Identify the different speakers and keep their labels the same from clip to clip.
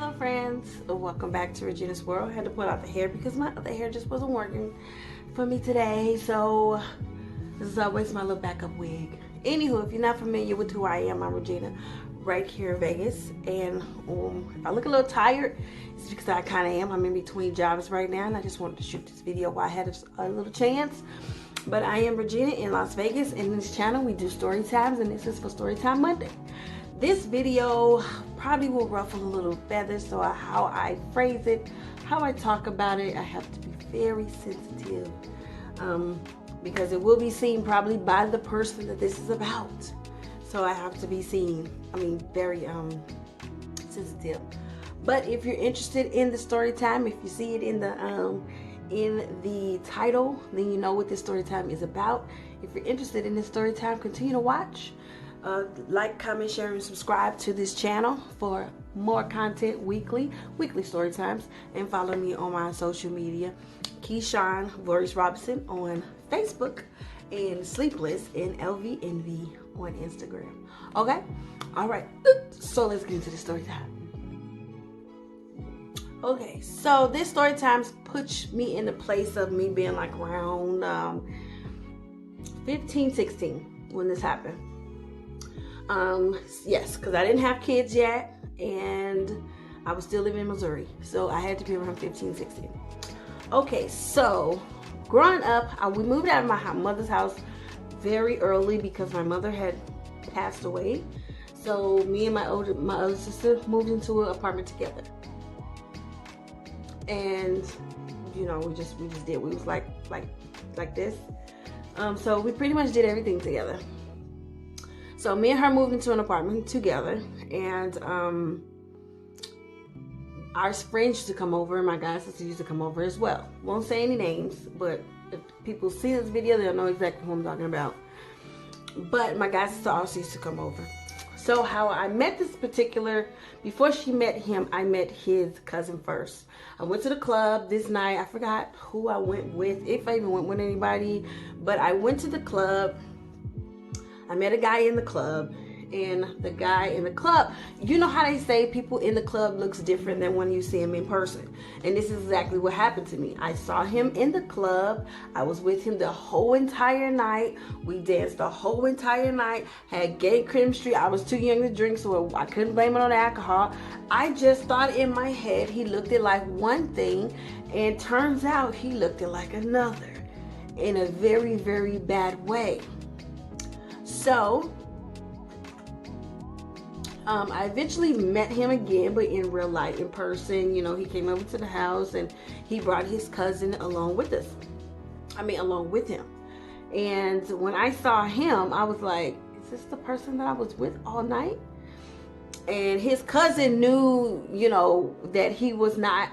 Speaker 1: Hello friends, welcome back to Regina's World. I had to pull out the hair because my other hair just wasn't working for me today. So this is always my little backup wig. Anywho, if you're not familiar with who I am, I'm Regina right here in Vegas. And if I look a little tired, it's because I kind of am. I'm in between jobs right now and I just wanted to shoot this video while I had a little chance. But I am Regina in Las Vegas, and in this channel we do story times, and this is for Storytime Monday. This video probably will ruffle a little feathers, so how I phrase it, how I talk about it, I have to be very sensitive because it will be seen probably by the person that this is about. So I have to be very sensitive. But if you're interested in the story time, if you see it in the title, then you know what this story time is about. If you're interested in this story time, continue to watch. Like, comment, share, and subscribe to this channel for more content weekly story times, and follow me on my social media, Keyshawn Voris Robinson on Facebook, and Sleepless and LV Envy on Instagram. Okay, all right, so let's get into the story time. Okay, so this story time puts me in the place of me being like around 15, 16 when this happened. Yes, because I didn't have kids yet, and I was still living in Missouri, so I had to be around 15, 16. Okay, so growing up, we moved out of my mother's house very early because my mother had passed away. So me and my other sister moved into an apartment together, and you know, we just did. We was like this. So we pretty much did everything together. So me and her moved into an apartment together, and our friends used to come over, and my god sister used to come over as well. Won't say any names, but if people see this video, they'll know exactly who I'm talking about. But my god sister also used to come over. So how I met this particular, before she met him, I met his cousin first. I went to the club this night. I forgot who I went with, if I even went with anybody, but I went to the club. I met a guy in the club, and the guy in the club, you know how they say people in the club looks different than when you see him in person. And this is exactly what happened to me. I saw him in the club. I was with him the whole entire night. We danced the whole entire night, had gay chemistry. I was too young to drink, so I couldn't blame it on the alcohol. I just thought in my head he looked it like one thing, and turns out he looked it like another, in a very, very bad way. So, I eventually met him again, but in real life, in person. You know, he came over to the house, and he brought his cousin along with us. Along with him. And when I saw him, I was like, is this the person that I was with all night? And his cousin knew, you know, that he was not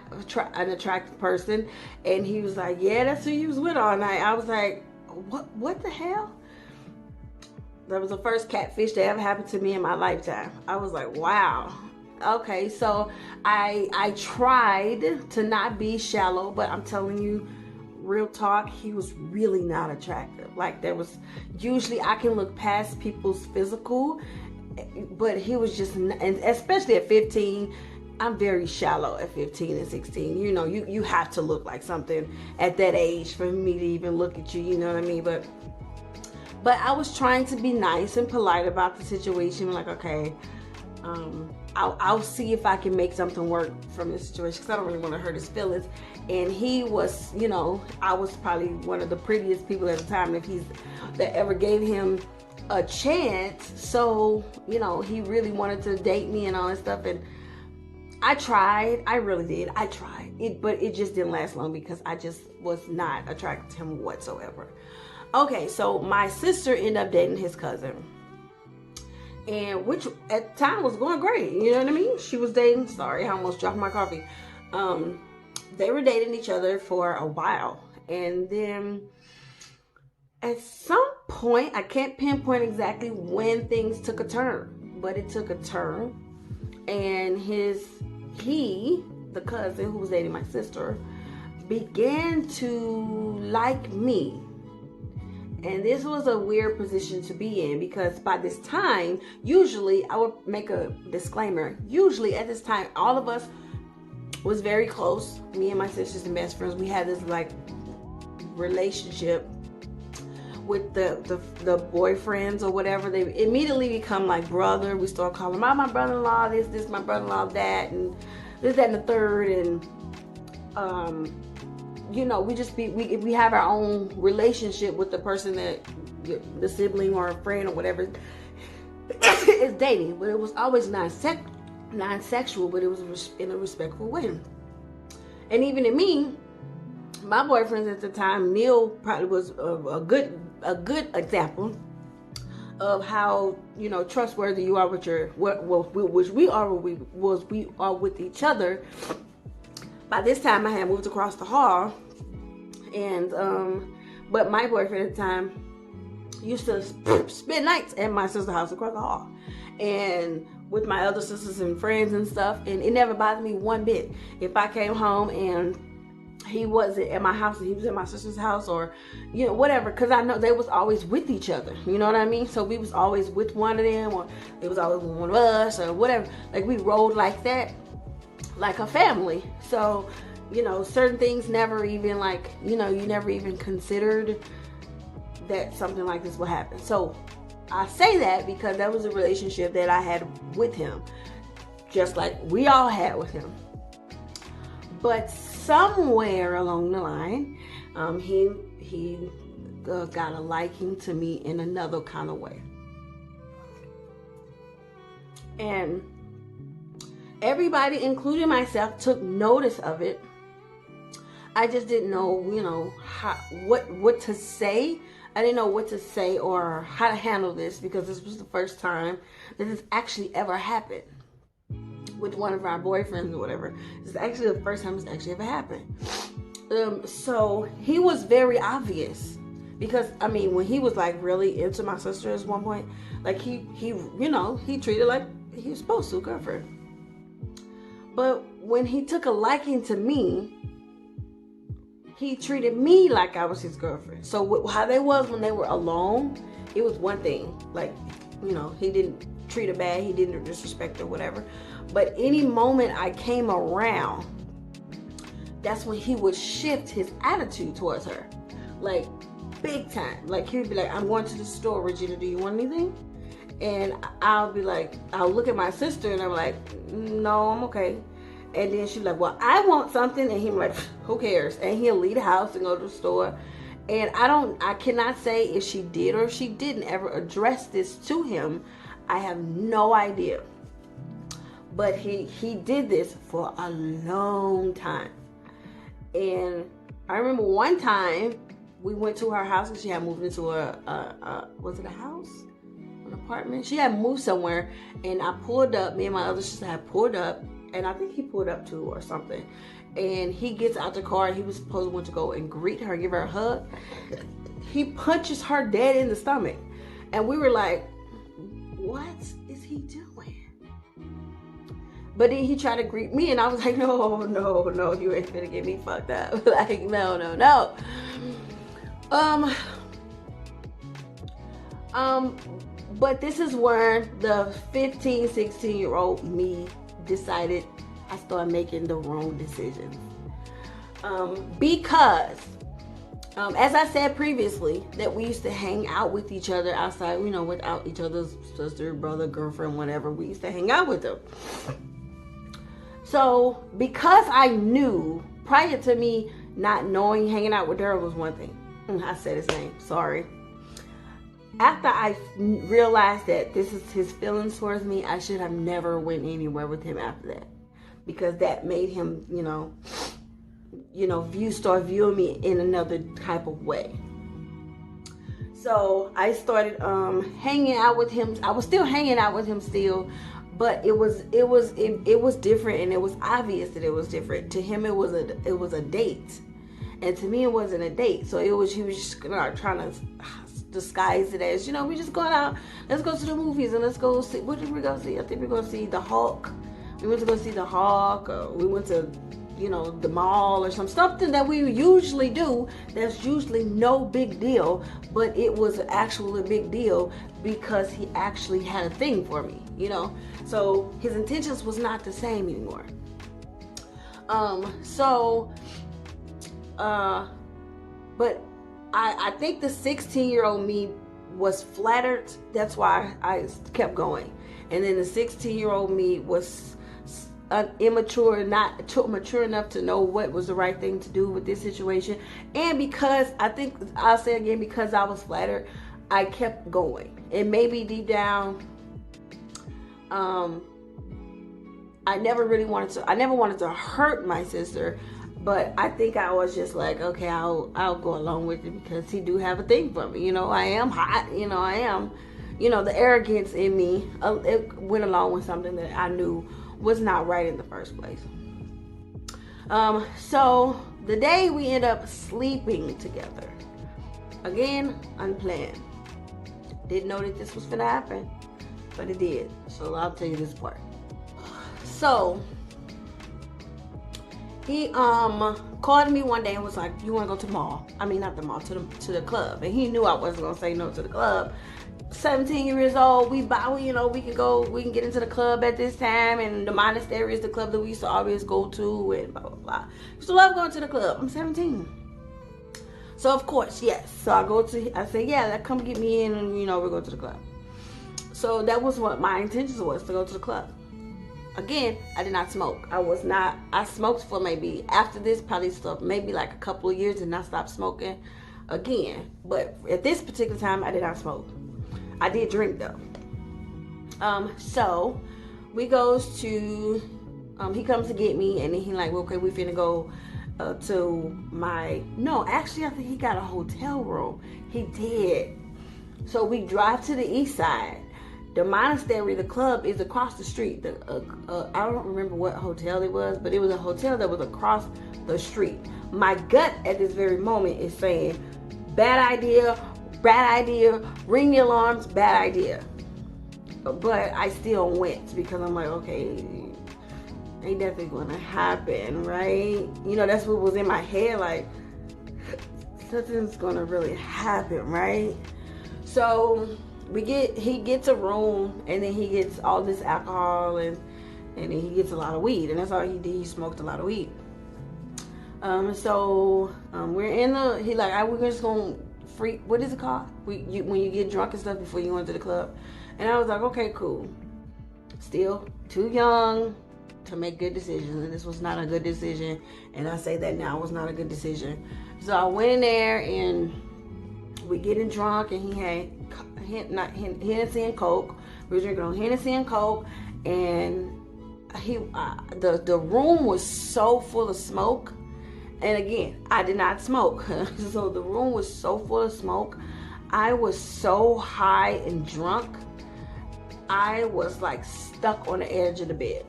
Speaker 1: an attractive person. And he was like, yeah, that's who you was with all night. I was like, what the hell? That was the first catfish that ever happened to me in my lifetime. I was like, wow. Okay, so I tried to not be shallow, but I'm telling you, real talk, he was really not attractive. Like, there was, usually I can look past people's physical, but he was just, and especially at 15, I'm very shallow at 15 and 16. You know, you have to look like something at that age for me to even look at you, you know what I mean? But I was trying to be nice and polite about the situation. Like, okay, I'll see if I can make something work from this situation, because I don't really want to hurt his feelings. And he was, you know, I was probably one of the prettiest people at the time that ever gave him a chance. So, you know, he really wanted to date me and all that stuff. And I tried. I really did. I tried. But it just didn't last long because I just was not attracted to him whatsoever. Okay, so my sister ended up dating his cousin, and which at the time was going great, you know what I mean? She was dating, sorry, I almost dropped my coffee. They were dating each other for a while, and then at some point, I can't pinpoint exactly when things took a turn, but it took a turn, and the cousin who was dating my sister, began to like me. And this was a weird position to be in, because by this time, usually, I would make a disclaimer, usually at this time, all of us was very close. Me and my sisters and best friends, we had this like relationship with the boyfriends or whatever. They immediately become like brother. We start calling my brother-in-law this, my brother-in-law that, and this, that, and the third. And you know, we have our own relationship with the person that the sibling or a friend or whatever is dating. But it was always non-sexual, but it was in a respectful way. And even to me, my boyfriend at the time, Neil, probably was a good example of how, you know, trustworthy you are with which we are with each other. By this time, I had moved across the hall, and but my boyfriend at the time used to spend nights at my sister's house across the hall, and with my other sisters and friends and stuff, and it never bothered me one bit if I came home and he wasn't at my house and he was at my sister's house, or, you know, whatever, because I know they was always with each other, you know what I mean? So we was always with one of them, or it was always one of us, or whatever. Like, we rolled like that, like a family. So, you know, certain things never even, like, you know, you never even considered that something like this would happen. So I say that because that was a relationship that I had with him, just like we all had with him. But somewhere along the line, he got a liking to me in another kind of way. And everybody, including myself, took notice of it. I just didn't know, you know, what to say. I didn't know what to say or how to handle this, because this was the first time that this actually ever happened with one of our boyfriends or whatever. This is actually the first time it's actually ever happened. So he was very obvious, because I mean, when he was like really into my sister at one point, like he you know, he treated like he was supposed to, girlfriend. But when he took a liking to me, he treated me like I was his girlfriend. So how they was when they were alone, it was one thing. Like, you know, he didn't treat her bad, he didn't disrespect her, whatever. But any moment I came around, that's when he would shift his attitude towards her. Like, big time. Like, he'd be like, I'm going to the store, Regina, do you want anything? And I'll be like, I'll look at my sister and I'm like, no, I'm okay. And then she's like, well, I want something. And he's like, who cares? And he'll leave the house and go to the store. And I cannot say if she did or if she didn't ever address this to him. I have no idea. But he did this for a long time. And I remember one time we went to her house, and she had moved into was it a house? An apartment? She had moved somewhere, and I pulled up, me and my other sister had pulled up, and I think he pulled up too or something. And he gets out the car, and he was supposed to go and greet her, give her a hug. He punches her dead in the stomach. And we were like, what is he doing? But then he tried to greet me, and I was like, no, you ain't gonna get me fucked up. Like, no. But this is where the 15, 16-year-old me decided I started making the wrong decisions. Because, as I said previously, that we used to hang out with each other outside, you know, without each other's sister, brother, girlfriend, whatever. We used to hang out with them. So, because I knew, prior to me not knowing, hanging out with her was one thing. I said his name, sorry. After I realized that this is his feelings towards me, I should have never went anywhere with him after that. Because that made him, start viewing me in another type of way. So I started hanging out with him. I was still hanging out with him still, but it was different, and it was obvious that it was different. To him, it was a date, and to me, it wasn't a date. So he was just trying to disguise it as, we just going out. Let's go to the movies and let's go see. What did we go see? I think we're going to see The Hulk. We went to go see The Hulk. We went to the mall or something that we usually do. That's usually no big deal, but it was actually a big deal because he actually had a thing for me, So his intentions was not the same anymore. But I think the 16-year-old me was flattered. That's why I kept going. And then the 16-year-old me was immature, not mature enough to know what was the right thing to do with this situation. And because I'll say again, because I was flattered, I kept going. And maybe deep down, I never wanted to hurt my sister, but I think I was just like, okay, I'll go along with it because he do have a thing for me. I am hot. I am, the arrogance in me, it went along with something that I knew was not right in the first place. So the day we end up sleeping together, again, unplanned. Didn't know that this was gonna happen, but it did. So I'll tell you this part. So he called me one day and was like, "You want to go to the mall? I mean, not the mall, to the club." And he knew I wasn't gonna say no to the club. 17 years old, we can get into the club at this time, and the monastery is the club that we used to always go to, and blah blah blah. Used to love going to the club. I'm 17, so of course, yes. So I say, yeah, come get me in, and we'll go to the club. So that was what my intentions was, to go to the club. Again, I did not smoke. I smoked for maybe, after this, probably maybe like a couple of years, and I stopped smoking again. But at this particular time, I did not smoke. I did drink though. So he comes to get me, and then he like, well, okay, we finna go actually I think he got a hotel room. He did. So we drive to the east side. The monastery, the club, is across the street. I don't remember what hotel it was, but it was a hotel that was across the street. My gut at this very moment is saying, bad idea, ring the alarms, bad idea. But I still went because I'm like, okay, ain't nothing gonna happen, right? That's what was in my head, like, something's gonna really happen, right? So he gets a room, and then he gets all this alcohol, and then he gets a lot of weed, and that's all he did. He smoked a lot of weed. We're in we're just gonna freak. What is it called? When you get drunk and stuff before you go into the club. And I was like, okay, cool. Still too young to make good decisions, and this was not a good decision. And I say that now, it was not a good decision. So I went in there, and we getting drunk, and he had Hennessy and Coke. We were drinking on Hennessy and Coke, and the room was so full of smoke. And again, I did not smoke. So the room was so full of smoke. I was so high and drunk. I was like stuck on the edge of the bed.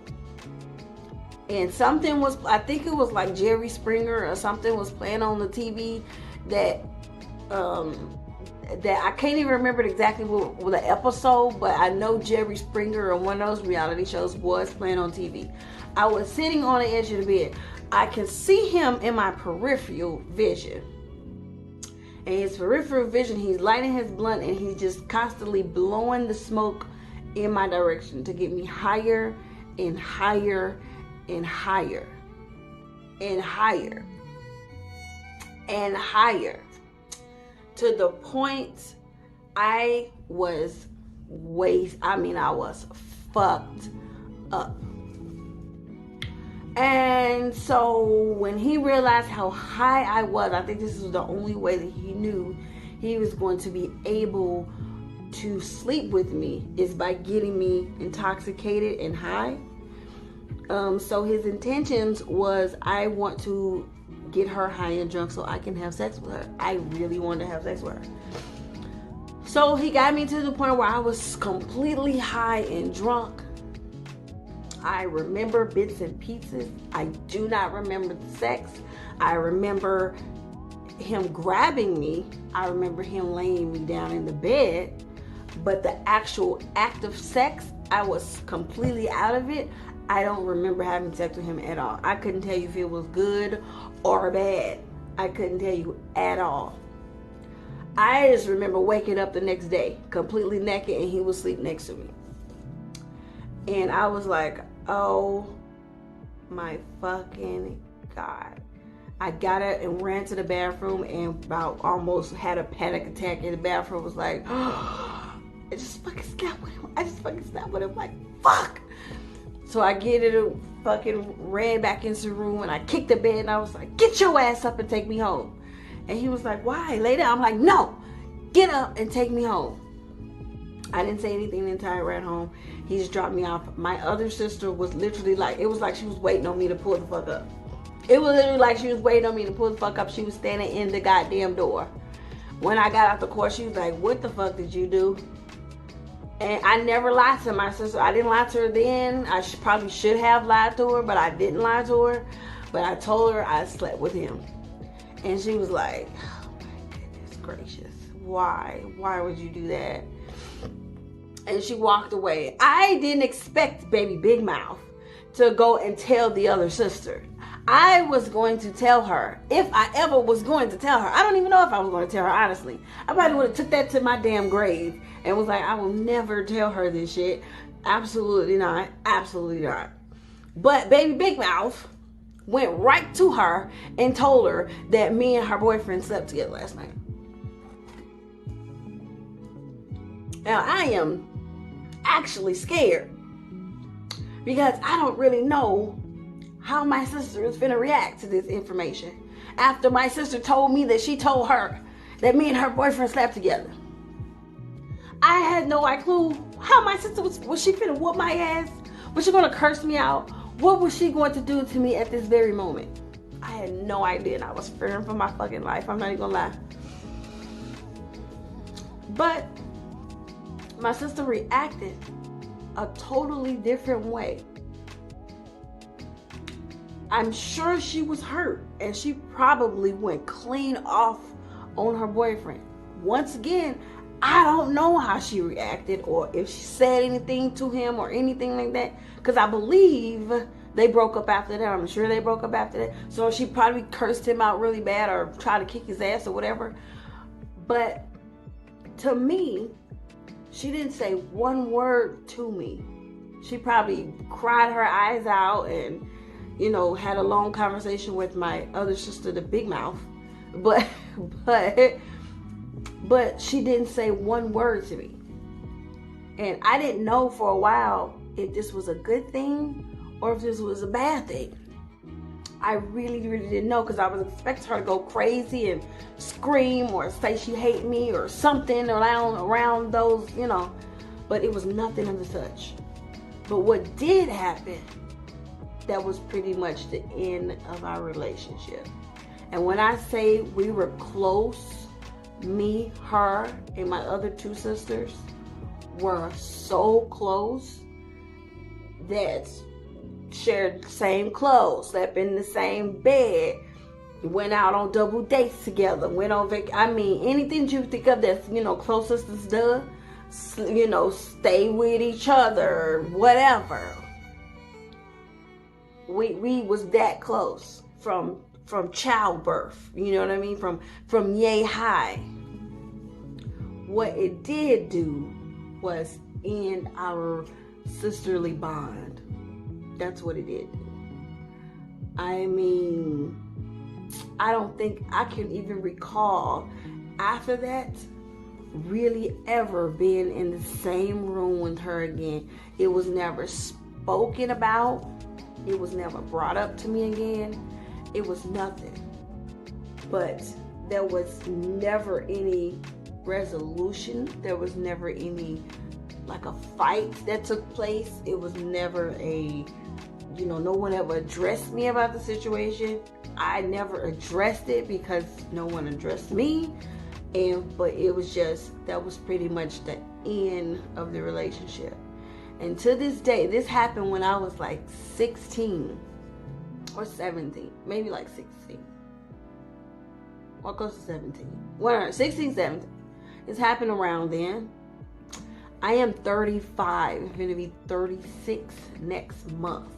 Speaker 1: And I think it was like Jerry Springer or something was playing on the TV that I can't even remember exactly what the episode, but I know Jerry Springer or one of those reality shows was playing on TV. I was sitting on the edge of the bed. I can see him in my peripheral vision. And his peripheral vision, he's lighting his blunt, and he's just constantly blowing the smoke in my direction to get me higher and higher and higher and higher and higher, to the point I was fucked up. And so when he realized how high I was, I think this was the only way that he knew he was going to be able to sleep with me, is by getting me intoxicated and high. So his intentions was, I want to get her high and drunk so I can have sex with her. I really wanted to have sex with her. So he got me to the point where I was completely high and drunk. I remember bits and pieces. I do not remember the sex. I remember him grabbing me. I remember him laying me down in the bed. But the actual act of sex, I was completely out of it. I don't remember having sex with him at all. I couldn't tell you if it was good or bad. I couldn't tell you at all. I just remember waking up the next day completely naked and he was asleep next to me. And I was like, oh my fucking God. I got up and ran to the bathroom and about almost had a panic attack in the bathroom. Was like, I just fucking snapped with him. Like, fuck. So I get it, fucking ran back into the room and I kicked the bed and I was like, get your ass up and take me home. And he was like, why? Lay down. I'm like, no, get up and take me home. I didn't say anything the entire ride home. He just dropped me off. My other sister was literally like, it was like she was waiting on me to pull the fuck up. It was literally like she was waiting on me to pull the fuck up. She was standing in the goddamn door. When I got out the car, she was like, what the fuck did you do? And I never lied to my sister. I didn't lie to her then. I probably should have lied to her, but I didn't lie to her. But I told her I slept with him. And she was like, oh my goodness gracious. Why? Why would you do that? And she walked away. I didn't expect baby Big Mouth to go and tell the other sister. I was going to tell her, if I ever was going to tell her. I don't even know if I was going to tell her, honestly. I probably would have took that to my damn grave and was like, I will never tell her this shit. Absolutely not. Absolutely not. But baby Big Mouth went right to her and told her that me and her boyfriend slept together last night. Now, I am actually scared because I don't really know how my sister is finna react to this information after my sister told me that she told her that me and her boyfriend slept together. I had no clue how my sister was she finna whoop my ass? Was she gonna curse me out? What was she going to do to me at this very moment? I had no idea, and I was fearing for my fucking life. I'm not even gonna lie. But my sister reacted a totally different way. I'm sure she was hurt, and she probably went clean off on her boyfriend. Once again, I don't know how she reacted or if she said anything to him or anything like that, because I believe they broke up after that. I'm sure they broke up after that. So she probably cursed him out really bad or tried to kick his ass or whatever. But to me, she didn't say one word to me. She probably cried her eyes out and, you know, had a long conversation with my other sister, the Big Mouth. But she didn't say one word to me. And I didn't know for a while if this was a good thing or if this was a bad thing. I really didn't know, because I was expecting her to go crazy and scream or say she hate me or something around those, you know. But it was nothing of the such. But what did happen, that was pretty much the end of our relationship. And when I say we were close, me, her, and my other two sisters were so close that shared the same clothes, slept in the same bed, went out on double dates together, went on I mean, anything you think of that's, you know, close sisters do, you know, stay with each other, whatever. We was that close from childbirth, you know what I mean? From yay high. What it did do was end our sisterly bond. That's what it did. I mean, I don't think I can even recall after that really ever being in the same room with her again. It was never spoken about. It was never brought up to me again. It was nothing. But there was never any resolution. There was never any, like, a fight that took place. It was never a, you know, no one ever addressed me about the situation. I never addressed it because no one addressed me. But it was just, that was pretty much the end of the relationship. And to this day, this happened when I was like 16 or 17, maybe like 16 or close to 17. 16, 17. It's happened around then. I am 35. I'm going to be 36 next month.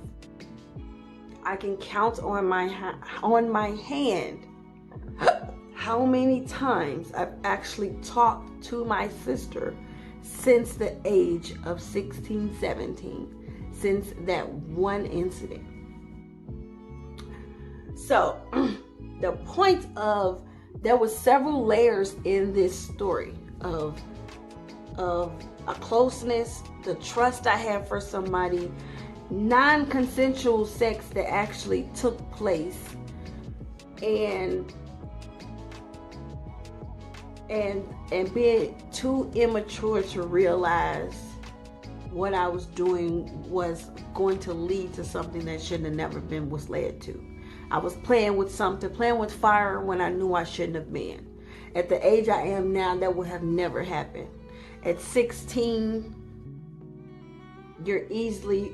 Speaker 1: I can count on my hand how many times I've actually talked to my sister since the age of 16, 17, since that one incident. So the point of, there was several layers in this story of a closeness, the trust I have for somebody, non-consensual sex that actually took place, and being too immature to realize what I was doing was going to lead to something that shouldn't have never been was led to. I was playing with fire when I knew I shouldn't have been. At the age I am now, that would have never happened. At 16, you're easily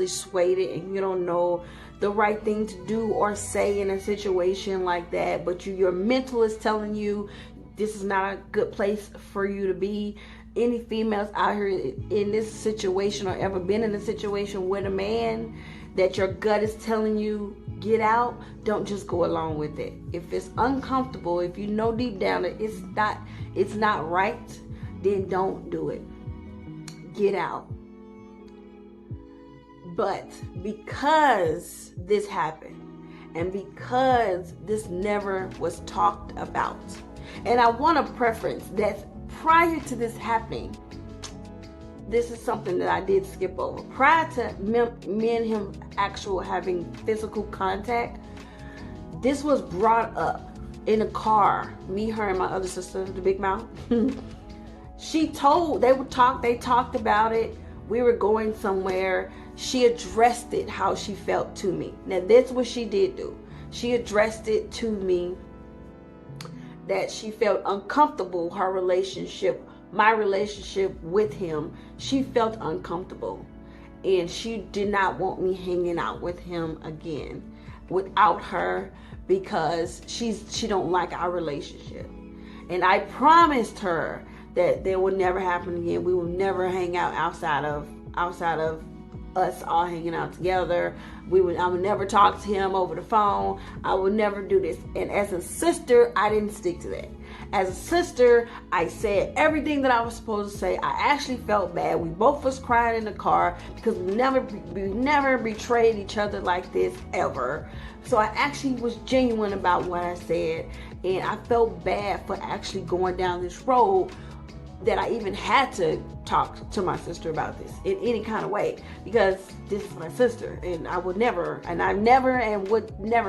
Speaker 1: swayed and you don't know the right thing to do or say in a situation like that, but your mental is telling you this is not a good place for you to be. Any females out here in this situation or ever been in a situation with a man that your gut is telling you get out, don't just go along with it. If it's uncomfortable, if you know deep down that it's not right, then don't do it. Get out. But because this happened, and because this never was talked about, and I want to preference that prior to this happening, this is something that I did skip over. Prior to me and him having physical contact, this was brought up in a car. Me, her, and my other sister, the big mouth. They talked about it. We were going somewhere. She addressed it how she felt to me. Now that's what she did do. She addressed it to me that she felt uncomfortable, my relationship with him. She felt uncomfortable and she did not want me hanging out with him again without her, because she don't like our relationship. And I promised her that that would never happen again. We would never hang out outside of us all hanging out together. I would never talk to him over the phone. I would never do this. And as a sister, I didn't stick to that. As a sister, I said everything that I was supposed to say. I actually felt bad. We both was crying in the car because we never betrayed each other like this ever. So I actually was genuine about what I said, and I felt bad for actually going down this road that I even had to talk to my sister about this in any kind of way, because this is my sister, and I would never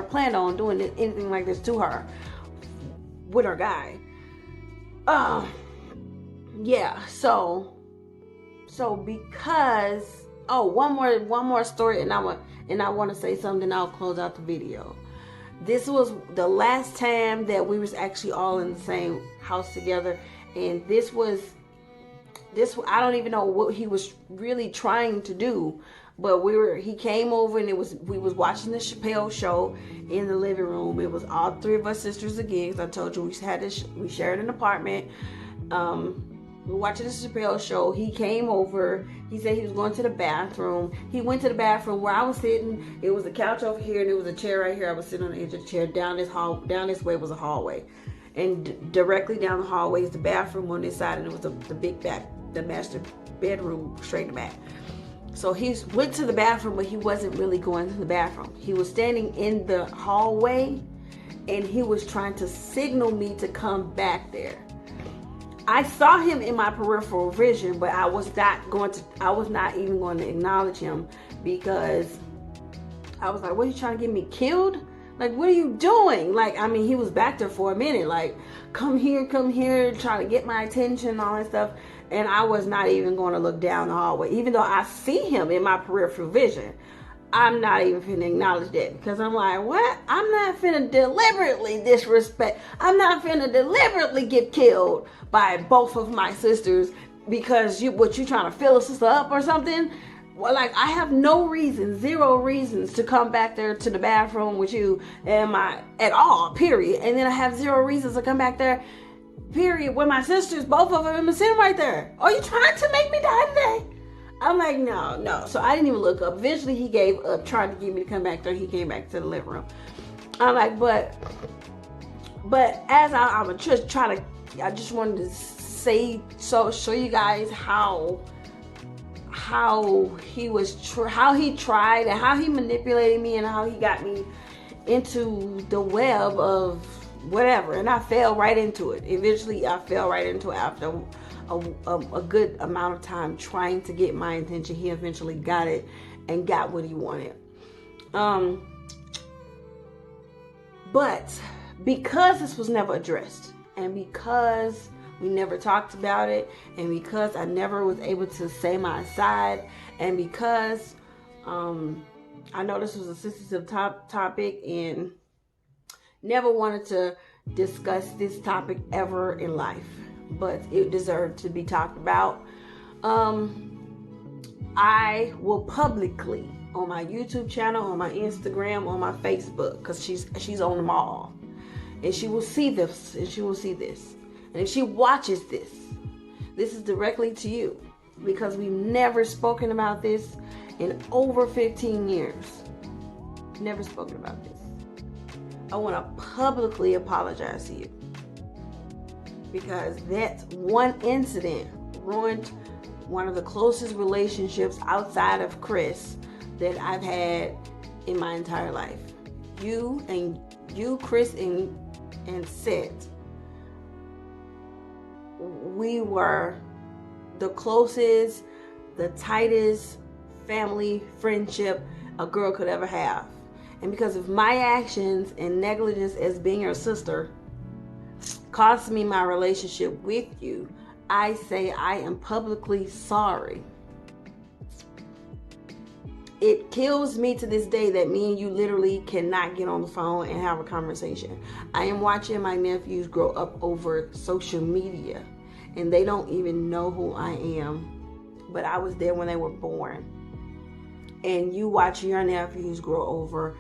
Speaker 1: plan on doing anything like this to her with her guy. Yeah. So because one more story, and I want to say something. I'll close out the video. This was the last time that we was actually all in the same house together. And this I don't even know what he was really trying to do, but he came over, and we was watching the Chappelle show in the living room. It was all three of us sisters again, because I told you we shared an apartment. We were watching the Chappelle show. He came over. He said he was going to the bathroom. He went to the bathroom where I was sitting. It was a couch over here, and there was a chair right here. I was sitting on the edge of the chair. Down this way was a hallway. And directly down the hallway is the bathroom on this side, and it was the master bedroom straight in the back. So he went to the bathroom, but he wasn't really going to the bathroom. He was standing in the hallway, and he was trying to signal me to come back there. I saw him in my peripheral vision, but I was not even going to acknowledge him, because I was like, what, are you trying to get me killed? Like, what are you doing? Like, I mean, he was back there for a minute, like, come here, trying to get my attention and all that stuff. And I was not even going to look down the hallway. Even though I see him in my peripheral vision, I'm not even finna acknowledge that, because I'm like, what? I'm not finna deliberately disrespect. I'm not finna deliberately get killed by both of my sisters because you trying to fill us up or something? Well, like, I have zero reasons to come back there to the bathroom with you at all, period. And then I have zero reasons to come back there period, when my sisters, both of them, are sitting right there. Are you trying to make me die today? I'm like, no. So I didn't even look up. Eventually, he gave up, trying to get me to come back there. He came back to the living room. I'm like, but as I'm just trying to, I just wanted to show you guys how he how he tried and how he manipulated me and how he got me into the web of whatever, and I fell right into it. Eventually, I fell right into it after a good amount of time trying to get my attention. He eventually got it and got what he wanted. But because this was never addressed, and because we never talked about it, and because I never was able to say my side, and because I know this was a sensitive topic and never wanted to discuss this topic ever in life, but it deserved to be talked about. I will publicly, on my YouTube channel, on my Instagram, on my Facebook, because she's on them all, and she will see this, and she will see this, and if she watches this is directly to you, because we've never spoken about this in over 15 years. Never spoken about this. I want to publicly apologize to you, because that one incident ruined one of the closest relationships outside of Chris that I've had in my entire life. You, Chris, and Seth, we were the closest, the tightest family friendship a girl could ever have. And because of my actions and negligence as being your sister cost me my relationship with you, I say I am publicly sorry. It kills me to this day that me and you literally cannot get on the phone and have a conversation. I am watching my nephews grow up over social media, and they don't even know who I am, but I was there when they were born. And you watch your nephews grow over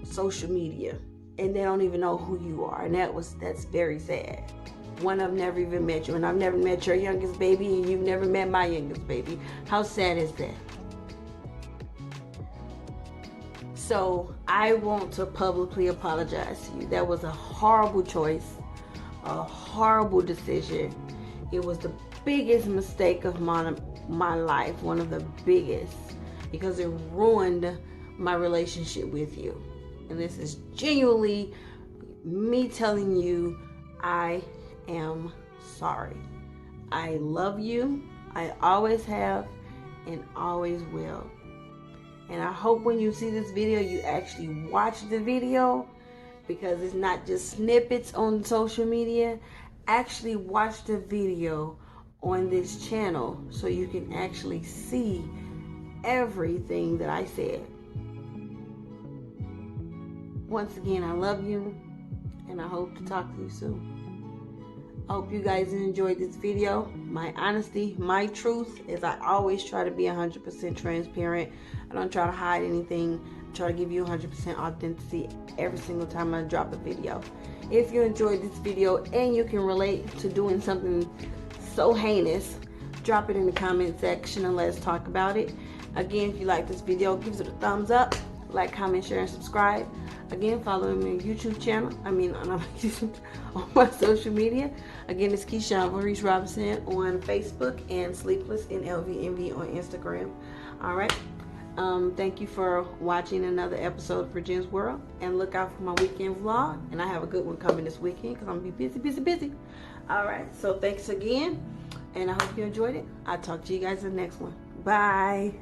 Speaker 1: social media, and they don't even know who you are, and that's very sad. One of them never even met you, and I've never met your youngest baby, and you've never met my youngest baby. How sad is that? So I want to publicly apologize to you. That was a horrible choice, a horrible decision. It was the biggest mistake of my life, one of the biggest, because it ruined my relationship with you. And this is genuinely me telling you I am sorry. I love you. I always have and always will. And I hope when you see this video, you actually watch the video, because it's not just snippets on social media. Actually watch the video on this channel so you can actually see everything that I said. Once again, I love you, and I hope to talk to you soon. I hope you guys enjoyed this video. My honesty, my truth, is I always try to be 100% transparent. I don't try to hide anything. I try to give you 100% authenticity every single time I drop a video. If you enjoyed this video and you can relate to doing something so heinous, drop it in the comment section and let's talk about it. Again, if you like this video, give it a thumbs up. Like, comment, share, and subscribe. Again, follow me on YouTube channel. On my social media. Again, it's Keisha Maurice Robinson on Facebook and Sleepless in LVNV on Instagram. All right. Thank you for watching another episode of Virginia's World. And look out for my weekend vlog. And I have a good one coming this weekend because I'm going to be busy. All right. So thanks again. And I hope you enjoyed it. I'll talk to you guys in the next one. Bye.